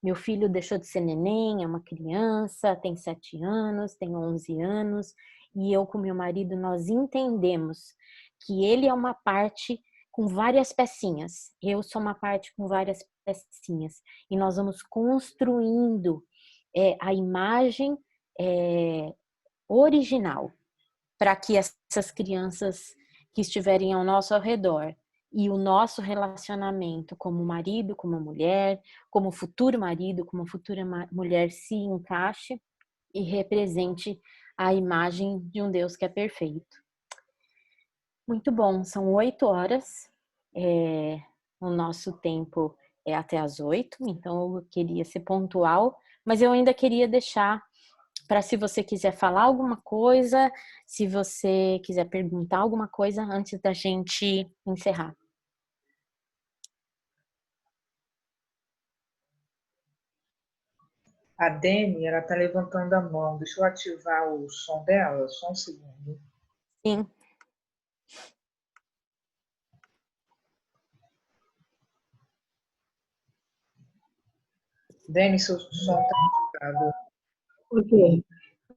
meu filho deixou de ser neném, é uma criança, tem 7 anos, tem 11 anos, e eu com meu marido, nós entendemos que ele é uma parte com várias pecinhas, eu sou uma parte com várias pecinhas, e nós vamos construindo a imagem original para que essas crianças que estiverem ao nosso redor e o nosso relacionamento como marido, como mulher, como futuro marido, como futura mulher se encaixe e represente a imagem de um Deus que é perfeito. Muito bom, são 8 horas, o nosso tempo é até às 8, então eu queria ser pontual, mas eu ainda queria deixar para, se você quiser falar alguma coisa, se você quiser perguntar alguma coisa antes da gente encerrar. A Dani, ela está levantando a mão. Deixa eu ativar o som dela, só um segundo. Sim. Dani, seu som está ativado.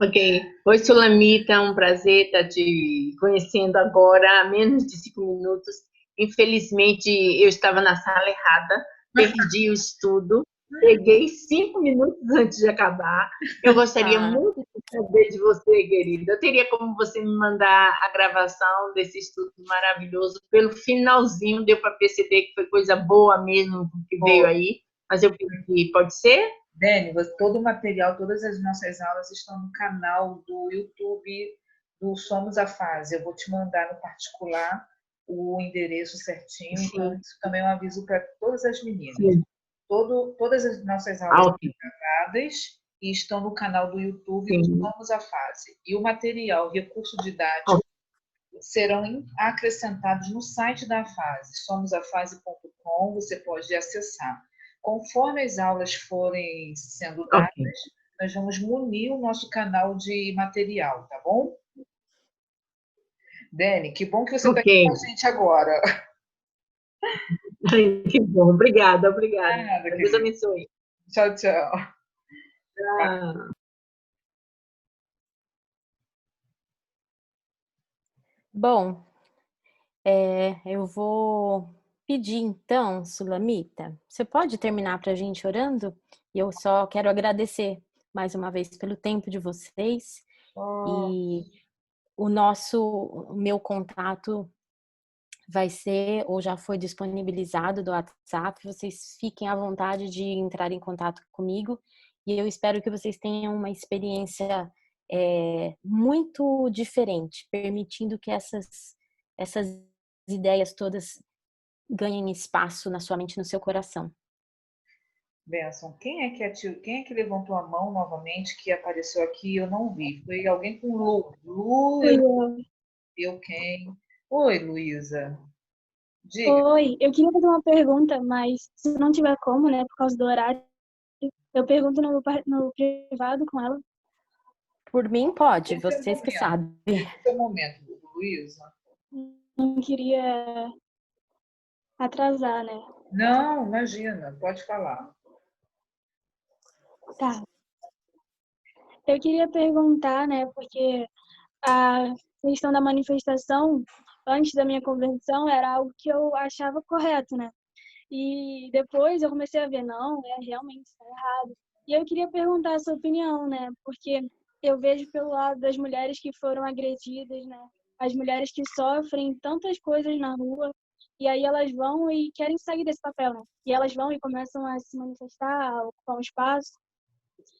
Ok. Oi, Sulamita, é um prazer estar te conhecendo agora, há menos de 5 minutos. Infelizmente, eu estava na sala errada, perdi o estudo, peguei 5 minutos antes de acabar. Eu gostaria muito de saber de você, querida. Teria como você me mandar a gravação desse estudo maravilhoso? Pelo finalzinho, deu para perceber que foi coisa boa mesmo que veio aí, mas eu perdi. Pode ser? Dani, todo o material, todas as nossas aulas estão no canal do YouTube do Somos a Fase. Eu vou te mandar no particular o endereço certinho, Sim. então isso também é um aviso para todas as meninas. Sim. Todas as nossas aulas Ok. estão gravadas e estão no canal do YouTube do Sim. Somos a Fase. E o material, recurso didático, serão acrescentados no site da Fase, somosafase.com, você pode acessar. Conforme as aulas forem sendo dadas, nós vamos munir o nosso canal de material, tá bom? Dani, que bom que você está aqui com a gente agora. Que bom, obrigada. Nada, Deus abençoe. Tchau, tchau. Tchau. Bom, eu vou pedir então, Sulamita, você pode terminar para a gente orando? E eu só quero agradecer mais uma vez pelo tempo de vocês e o meu contato vai ser, ou já foi disponibilizado do WhatsApp, vocês fiquem à vontade de entrar em contato comigo e eu espero que vocês tenham uma experiência muito diferente, permitindo que essas ideias todas ganhem espaço na sua mente e no seu coração. Benção, quem é que levantou a mão novamente que apareceu aqui? Eu não vi. Foi alguém com Lu. Lu, eu quem? Oi, Luísa. Diga. Oi, eu queria fazer uma pergunta, mas se não tiver como, né, por causa do horário, eu pergunto no privado com ela. Por mim, pode, Esse é o vocês que momento. sabem. Esse é o momento, Luísa. Não queria atrasar, né? Não, imagina, pode falar. Tá. Eu queria perguntar, né, porque a questão da manifestação, antes da minha conversão, era algo que eu achava correto, né? E depois eu comecei a ver, não, realmente está errado. E eu queria perguntar a sua opinião, né? Porque eu vejo pelo lado das mulheres que foram agredidas, né? As mulheres que sofrem tantas coisas na rua, e aí elas vão e querem sair desse papel, né? E elas vão e começam a se manifestar, a ocupar um espaço.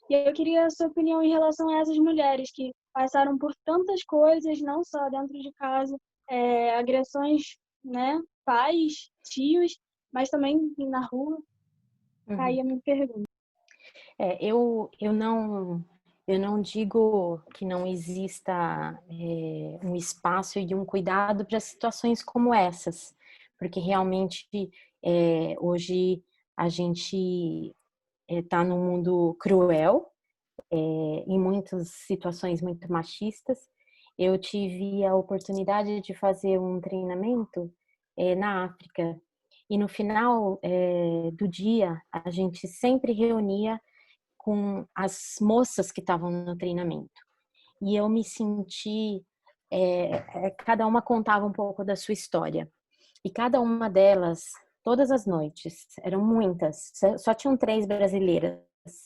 E eu queria a sua opinião em relação a essas mulheres que passaram por tantas coisas, não só dentro de casa, agressões, né? Pais, tios, mas também na rua. Aí a minha pergunta. Eu não digo que não exista um espaço e um cuidado para situações como essas, porque realmente hoje a gente está num mundo cruel, em muitas situações muito machistas. Eu tive a oportunidade de fazer um treinamento na África e no final do dia a gente sempre reunia com as moças que estavam no treinamento. E eu me senti, cada uma contava um pouco da sua história. E cada uma delas, todas as noites, eram muitas, só tinham 3 brasileiras,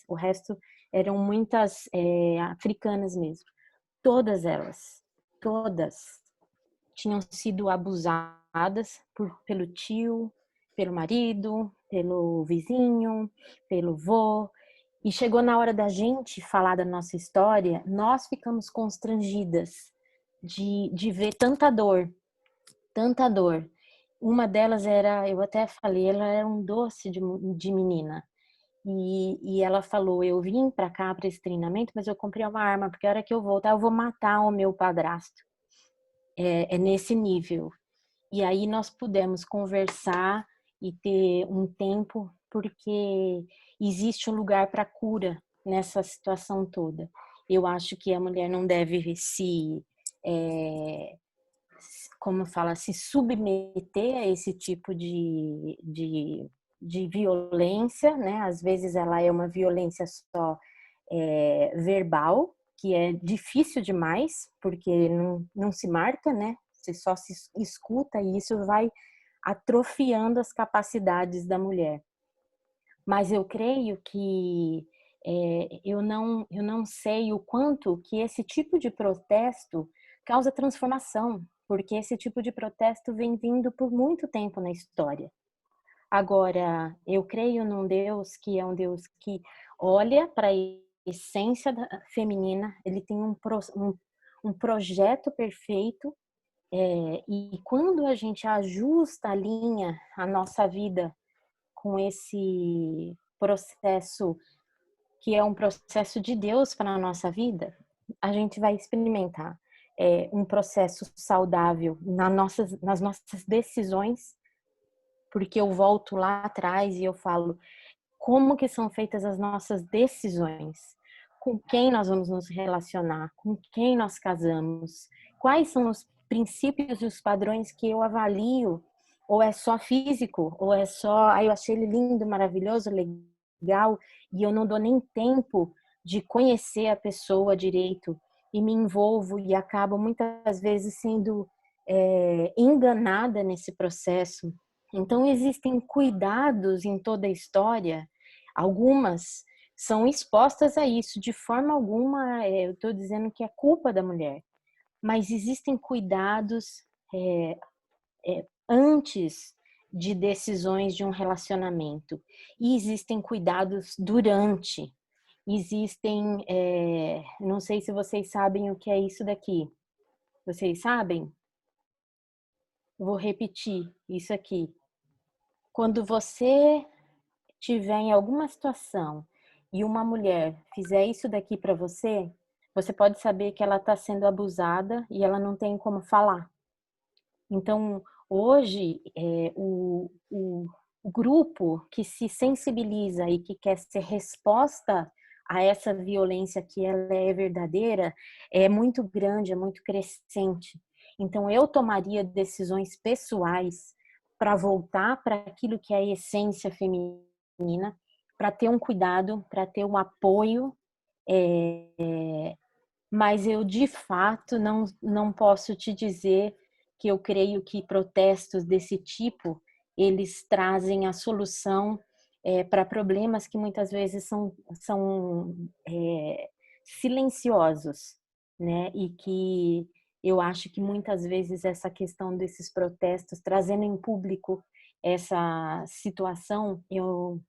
o resto eram muitas africanas mesmo. Todas elas, todas, tinham sido abusadas pelo tio, pelo marido, pelo vizinho, pelo vô. E chegou na hora da gente falar da nossa história, nós ficamos constrangidas de ver tanta dor, tanta dor. Uma delas era, eu até falei, ela era um doce de menina. E ela falou, eu vim para cá para esse treinamento, mas eu comprei uma arma, porque a hora que eu voltar eu vou matar o meu padrasto. É nesse nível. E aí nós pudemos conversar e ter um tempo, porque existe um lugar para cura nessa situação toda. Eu acho que a mulher não deve como fala, se submeter a esse tipo de violência, né? Às vezes ela é uma violência só verbal, que é difícil demais, porque não se marca, né? Você só se escuta e isso vai atrofiando as capacidades da mulher. Mas eu creio que eu não sei o quanto que esse tipo de protesto causa transformação, porque esse tipo de protesto vem vindo por muito tempo na história. Agora, eu creio num Deus que é um Deus que olha para a essência feminina, ele tem um projeto perfeito, e quando a gente ajusta a linha, a nossa vida com esse processo que é um processo de Deus para a nossa vida, a gente vai experimentar um processo saudável nas nossas decisões, porque eu volto lá atrás e eu falo como que são feitas as nossas decisões, com quem nós vamos nos relacionar, com quem nós casamos, quais são os princípios e os padrões que eu avalio, ou é só físico, ou é só, eu achei ele lindo, maravilhoso, legal, e eu não dou nem tempo de conhecer a pessoa direito, e me envolvo e acabo muitas vezes sendo enganada nesse processo. Então, existem cuidados em toda a história, algumas são expostas a isso. De forma alguma, eu estou dizendo que é culpa da mulher, mas existem cuidados antes de decisões de um relacionamento, e existem cuidados durante. Existem, não sei se vocês sabem o que é isso daqui. Vocês sabem? Vou repetir isso aqui. Quando você tiver em alguma situação e uma mulher fizer isso daqui para você, você pode saber que ela está sendo abusada e ela não tem como falar. Então, hoje, o grupo que se sensibiliza e que quer ser resposta a essa violência que ela é verdadeira é muito grande, é muito crescente. Então, eu tomaria decisões pessoais para voltar para aquilo que é a essência feminina, para ter um cuidado, para ter um apoio, mas eu de fato não posso te dizer que eu creio que protestos desse tipo eles trazem a solução para problemas que muitas vezes são silenciosos, né? E que eu acho que muitas vezes essa questão desses protestos, trazendo em público essa situação, eu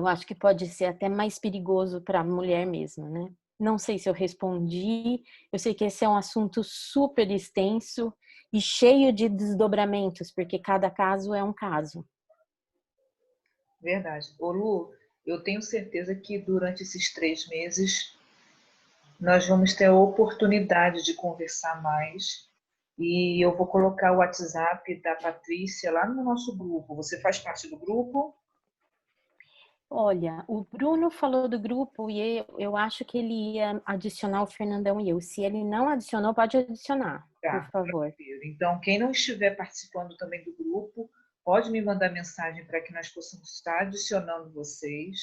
acho que pode ser até mais perigoso para a mulher mesmo, né? Não sei se eu respondi. Eu sei que esse é um assunto super extenso e cheio de desdobramentos, porque cada caso é um caso. Verdade. Ô Lu, eu tenho certeza que durante esses 3 meses nós vamos ter a oportunidade de conversar mais. E eu vou colocar o WhatsApp da Patrícia lá no nosso grupo. Você faz parte do grupo? Olha, o Bruno falou do grupo e eu acho que ele ia adicionar o Fernandão e eu. Se ele não adicionou, pode adicionar, por Tá, favor. tranquilo. Então, quem não estiver participando também do grupo, pode me mandar mensagem para que nós possamos estar adicionando vocês.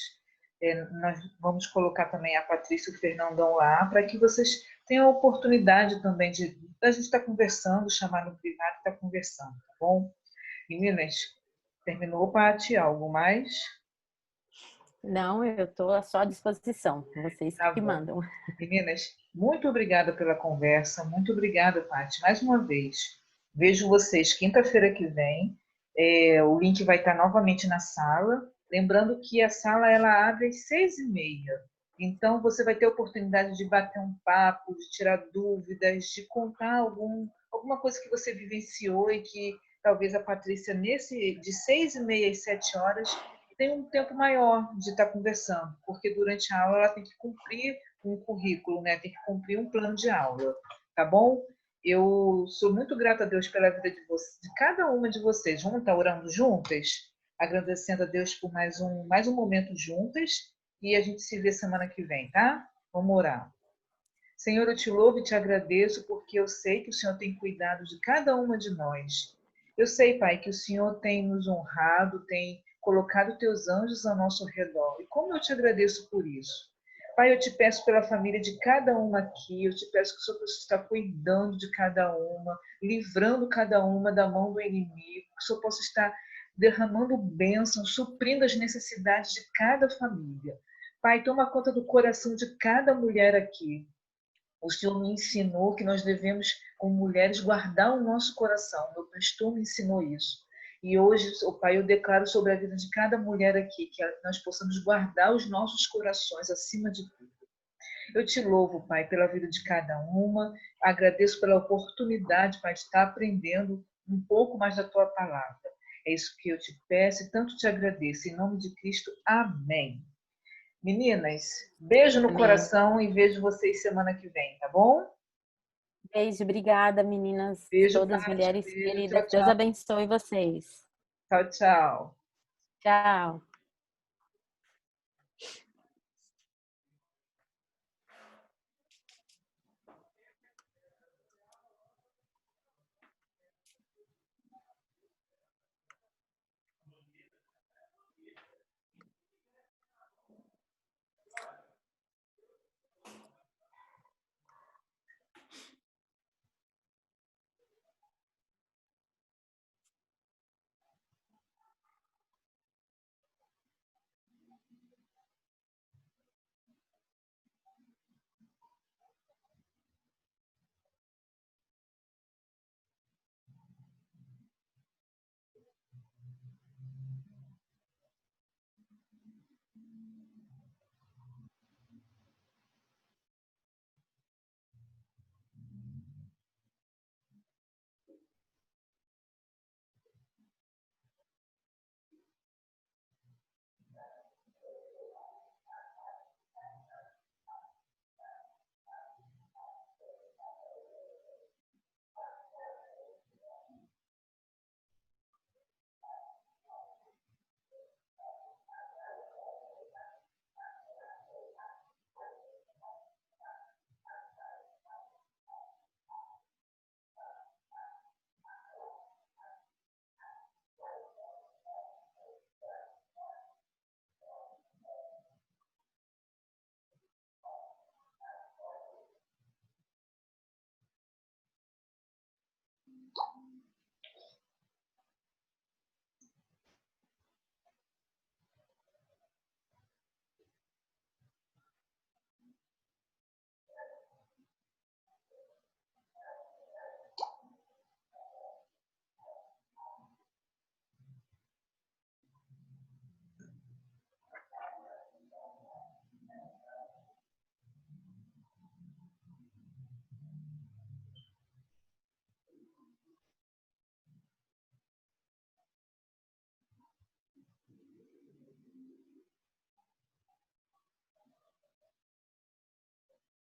Nós vamos colocar também a Patrícia e o Fernandão lá, para que vocês tenham a oportunidade também de a gente estar conversando, chamar no privado e estar conversando, tá bom? Meninas, terminou, Paty? Algo mais? Não, eu estou só à disposição. Vocês Tá que bom. mandam. Meninas, muito obrigada pela conversa, muito obrigada, Paty, mais uma vez. Vejo vocês quinta-feira que vem. O link vai estar novamente na sala. Lembrando que a sala ela abre às 6h30. Então, você vai ter a oportunidade de bater um papo, de tirar dúvidas, de contar alguma coisa que você vivenciou e que talvez a Patrícia, de 6h30 às 7 horas, tenha um tempo maior de estar conversando, porque durante a aula ela tem que cumprir um currículo, né? Tem que cumprir um plano de aula, tá bom? Eu sou muito grata a Deus pela vida de cada uma de vocês. Vamos estar orando juntas? Agradecendo a Deus por mais um momento juntas. E a gente se vê semana que vem, tá? Vamos orar. Senhor, eu te louvo e te agradeço porque eu sei que o Senhor tem cuidado de cada uma de nós. Eu sei, Pai, que o Senhor tem nos honrado, tem colocado teus anjos ao nosso redor. E como eu te agradeço por isso. Pai, eu te peço pela família de cada uma aqui, eu te peço que o Senhor possa estar cuidando de cada uma, livrando cada uma da mão do inimigo, que o Senhor possa estar derramando bênçãos, suprindo as necessidades de cada família. Pai, toma conta do coração de cada mulher aqui. O Senhor me ensinou que nós devemos, como mulheres, guardar o nosso coração. Meu pastor me ensinou isso. E hoje, Pai, eu declaro sobre a vida de cada mulher aqui, que nós possamos guardar os nossos corações acima de tudo. Eu te louvo, Pai, pela vida de cada uma. Agradeço pela oportunidade, Pai, de estar aprendendo um pouco mais da Tua palavra. É isso que eu te peço e tanto te agradeço. Em nome de Cristo, amém. Meninas, beijo no coração e vejo vocês semana que vem, tá bom? Beijo, obrigada, meninas. Beijo, Todas Paty, mulheres beijo, queridas. tchau, Deus tchau. abençoe vocês. Tchau, tchau. Tchau.